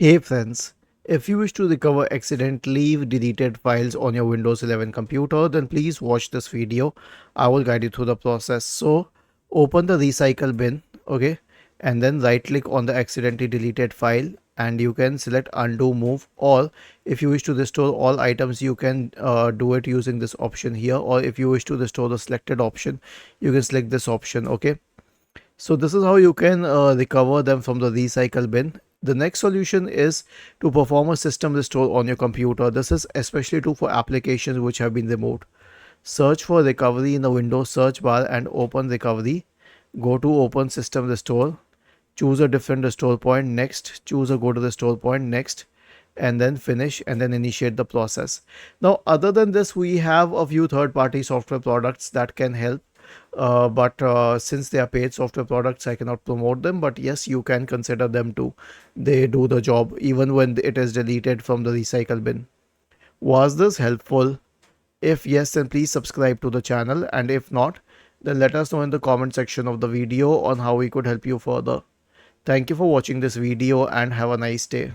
Hey friends, if you wish to recover accidentally deleted files on your Windows 11 computer, then please watch this video. I will guide you through the process. So open the recycle bin, okay, and then right click on the accidentally deleted file and you can select undo move, or if you wish to restore all items you can do it using this option here, or if you wish to restore the selected option you can select this option, okay. So this is how you can recover them from the recycle bin. The next solution is to perform a system restore on your computer. This is especially true for applications which have been removed. Search for recovery in the Windows search bar and open recovery. Go to open system restore. Choose a different restore point. Next, choose a go to restore point. Next, and then finish and then initiate the process. Now, other than this, we have a few third party software products that can help. But since they are paid software products, I cannot promote them. But yes, you can consider them too. They do the job even when it is deleted from the recycle bin. Was this helpful? If yes, then please subscribe to the channel. And if not, then let us know in the comment section of the video on how we could help you further. Thank you for watching this video and have a nice day.